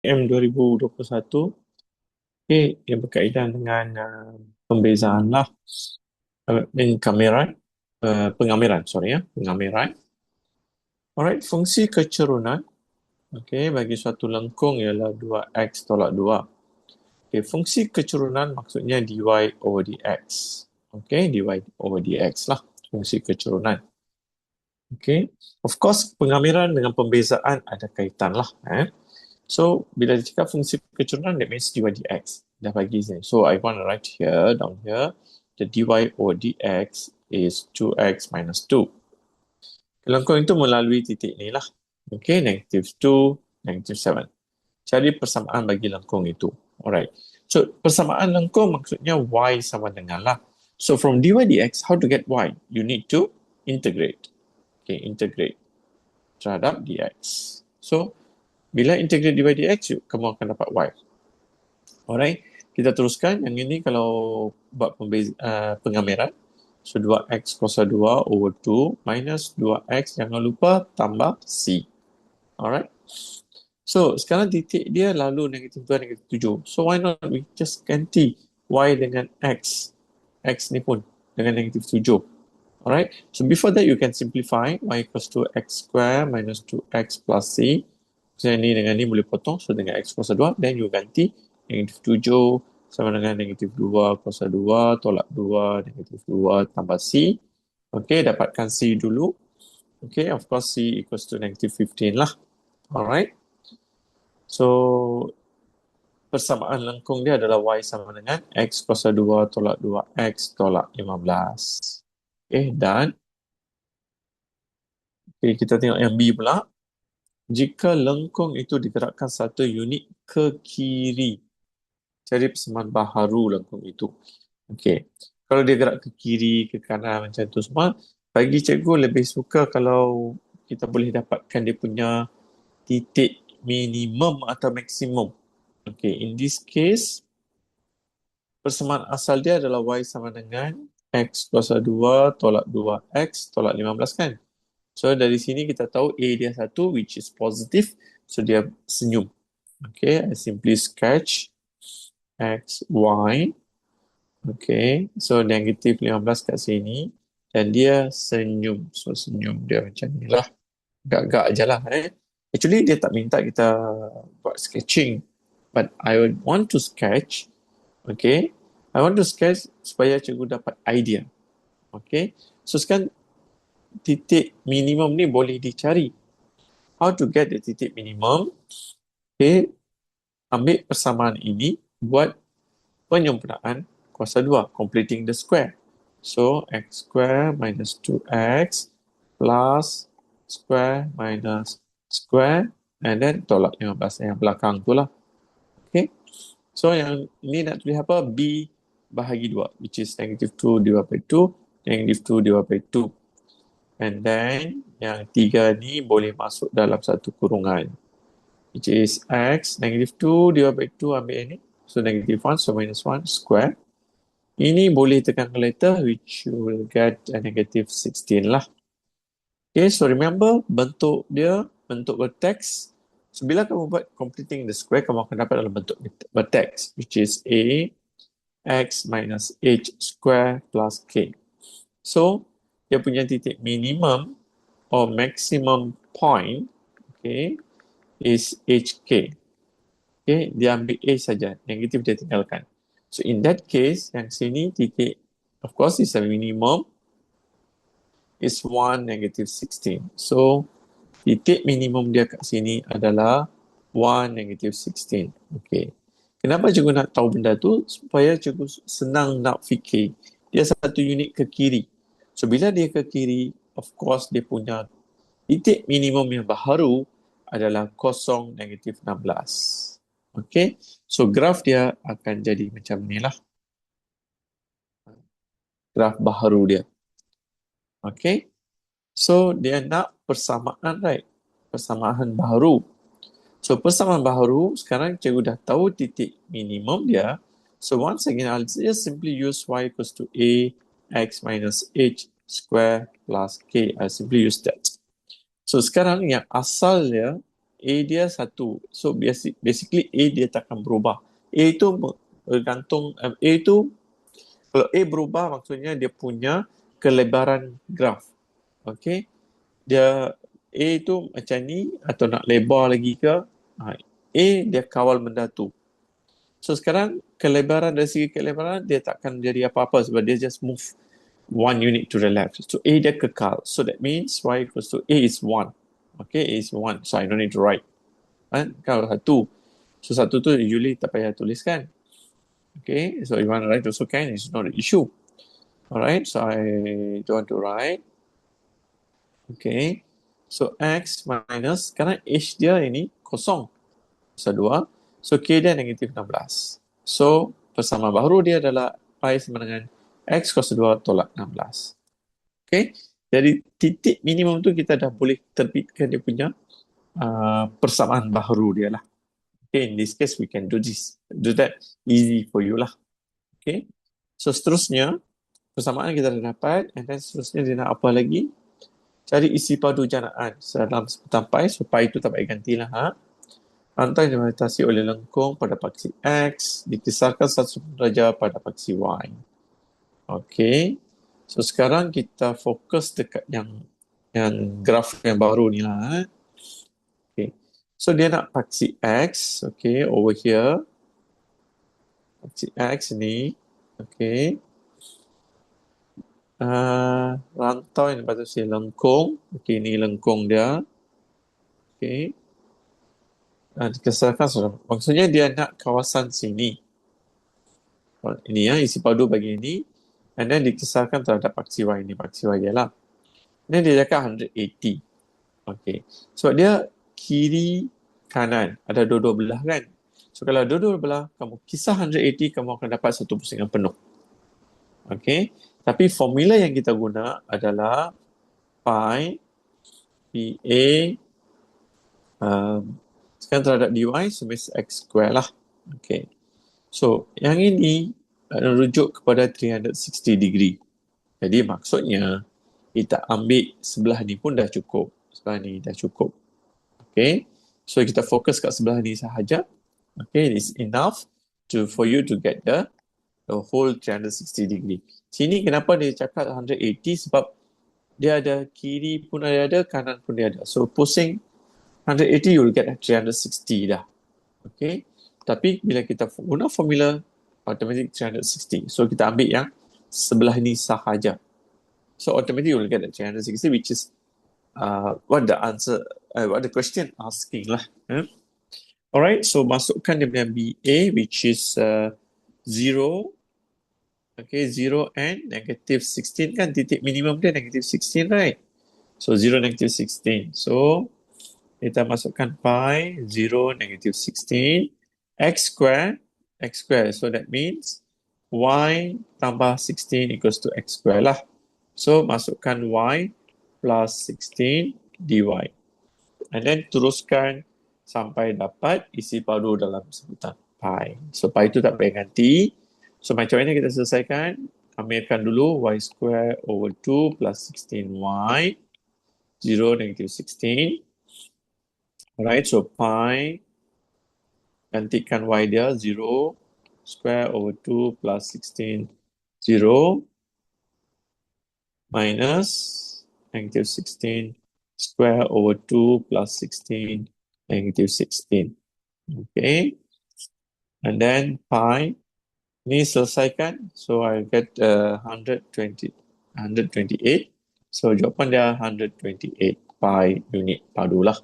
M2021. Okay, yang berkaitan dengan pembezaan lah pengamiran, pengamiran, sorry ya, pengamiran. Alright, fungsi kecerunan, okay, bagi suatu lengkung ialah 2x tolak 2. Okay, fungsi kecerunan maksudnya dy over dx. Okay, dy over dx lah, fungsi kecerunan. Okay, of course pengamiran dengan pembezaan ada kaitan lah. So, bila dicakap fungsi kecerunan, that means dy dx. Dah bagi sini. So, I want to write here, down here, the dy over dx is 2x minus 2. Lengkung itu melalui titik ni lah. Okay, negative 2, negative 7. Cari persamaan bagi lengkung itu. Alright. So, persamaan lengkung maksudnya y sama dengan lah. So, from dy dx, how to get y? You need to integrate. Okay, integrate terhadap dx. So, bila integrate dy dx, kamu akan dapat y. Alright, kita teruskan. Yang ini kalau buat pengamiran. So, 2x kuasa 2 over 2 minus 2x, jangan lupa tambah c. Alright. So, sekarang titik dia lalu negatif 2, negatif 7. So, why not we just ganti y dengan x. X ni pun dengan negatif 7. Alright. So, before that, you can simplify. Y equals to x square minus 2x plus c. So, ni dengan ni boleh potong. So, dengan x kuasa 2. Then, you ganti negatif 7 sama dengan negatif 2 kuasa 2 tolak 2 negatif 2 tambah c. Okay, dapatkan c dulu. Okay, of course c equals to negative 15 lah. Alright. So, persamaan lengkung dia adalah y sama dengan x kuasa 2 tolak 2x tolak 15. Okay, dan okay, kita tengok yang B pula. Jika lengkung itu digerakkan satu unit ke kiri, cari persamaan baharu lengkung itu. Okey. Kalau dia gerak ke kiri, ke kanan macam tu semua, bagi cikgu lebih suka kalau kita boleh dapatkan dia punya titik minimum atau maksimum. Okey, in this case, persamaan asal dia adalah y sama dengan x kuasa 2 tolak 2x tolak 15 kan? So dari sini kita tahu A dia 1 which is positive, so dia senyum. Okay, I simply sketch x, y. Okay, so negatif 15 kat sini dan dia senyum. So senyum dia macam ni lah. Gak-gak je lah. Actually dia tak minta kita buat sketching. But I would want to sketch. Okay, I want to sketch supaya cikgu dapat idea. Okay, so sekarang titik minimum ni boleh dicari. How to get the titik minimum? Okay, ambil persamaan ini buat penyempurnaan kuasa 2, completing the square. So, x square minus 2x plus square minus square and then tolak 15 yang belakang tu lah. Okay. So, yang ini nak tulis apa? B bahagi 2, which is negative 2 divided by 2, negative 2 divided by 2. And then, yang 3 ni boleh masuk dalam satu kurungan, which is x, negative 2 divided by 2, ambil ini. So, negative 1, so minus 1 square. Ini boleh tekan letter, which you will get a negative 16 lah. Okay, so remember, bentuk dia, bentuk vertex. So, bila kamu buat completing the square, kamu akan dapat dalam bentuk vertex, which is a x minus h square plus k. So, dia punya titik minimum or maximum point, okay, is hk. Okay, dia ambil a saja, negatif dia tinggalkan. So in that case, yang sini titik, of course, is a minimum, is 1, negative 16. So titik minimum dia kat sini adalah 1, negative 16. Okay. Kenapa cikgu nak tahu benda tu? Supaya cikgu senang nak fikir. Dia satu unit ke kiri. So bila dia ke kiri, of course dia punya titik minimum yang baharu adalah 0, negatif 16. Okay, so graf dia akan jadi macam ni lah. Graf baharu dia. Okay, so dia nak persamaan, right? Persamaan baharu. So persamaan baharu, sekarang cikgu dah tahu titik minimum dia. So once again, I'll just simply use y equals to a x minus h square plus k. I'll simply use that. So sekarang yang asal dia A dia 1. So basically A dia takkan berubah. A itu bergantung, A itu, kalau A berubah maksudnya dia punya kelebaran graf. Okay. Dia A itu macam ni atau nak lebar lagi ke, A dia kawal benda tu. So sekarang kelebaran, dari segi kelebaran dia takkan jadi apa-apa sebab dia just move one unit to the left. So A dia kekal. So that means Y equals to A is 1. Okay, A is 1. So I don't need to write. Kalau 1. So 1 tu usually tak payah tuliskan. Okay, so you want to write also can. It's not an issue. Alright, so I don't want to write. Okay, so X minus, sekarang H dia ini kosong. So 2. So K dia negatif 16. So persamaan baharu dia adalah pi sama dengan X kuasa 2 tolak 16. Okay, jadi titik minimum tu kita dah boleh terbitkan dia punya persamaan baharu dia lah. Okay, in this case we can do that easy for you lah. Okay, so seterusnya persamaan kita dah dapat, and then seterusnya dia nak apa lagi? Cari isi padu janaan dalam sebutan pi. So pi itu tak payah gantilah. Rantai dimelintasi oleh lengkung pada paksi X dikisarkan 1 darjah pada paksi Y. Okay. So sekarang kita fokus dekat yang graf yang baru ni lah. Okay. So dia nak paksi X. Okay. Over here. Paksi X ni. Okay. Rantai yang patut saya lengkung. Okay. Ni lengkung dia. Okay. Dikisarkan sudah. Maksudnya dia nak kawasan sini. Ini ya, isi padu bagi ini. And then dikisarkan terhadap paksi Y ini. Paksi Y dia lah. Then dia cakap 180. Okay. Sebab dia kiri kanan. Ada dua-dua belah kan. So kalau dua-dua belah, kamu kisar 180, kamu akan dapat satu pusingan penuh. Okay. Tapi formula yang kita guna adalah pi PA sekarang terhadap dy semestinya x square lah. Okay. So, yang ini merujuk kepada 360 degree. Jadi maksudnya, kita ambil sebelah ni pun dah cukup. Sebelah ni dah cukup. Okay. So, kita fokus kat sebelah ni sahaja. Okay, it's enough for you to get the whole 360 degree. Sini kenapa dia cakap 180? Sebab dia ada kiri pun ada, kanan pun dia ada. So, pusing 180, you will get 360 dah. Okay. Tapi bila kita guna formula automatic 360, so kita ambil yang sebelah ni sahaja. So automatically you will get 360, which is what the question asking lah. Alright, so masukkan dia punya BA, which is 0. Okay, 0 and negative 16 kan, titik minimum dia negative 16, right? So 0, negative 16. So kita masukkan pi 0, negative 16. X square. So that means y tambah 16 equals to x square lah. So masukkan y plus 16 dy. And then teruskan sampai dapat isi padu dalam sebutan pi. So pi itu tak payah ganti. So macam mana kita selesaikan? Ambilkan dulu y square over 2 plus 16y. 0, negative 16. Alright, so pi, gantikan y dia 0, square over 2 plus 16, 0, minus negative 16, square over 2 plus 16, negative 16. Okay, and then pi, ni selesaikan, so I get 128. So jawapan dia 128 pi unit padu lah.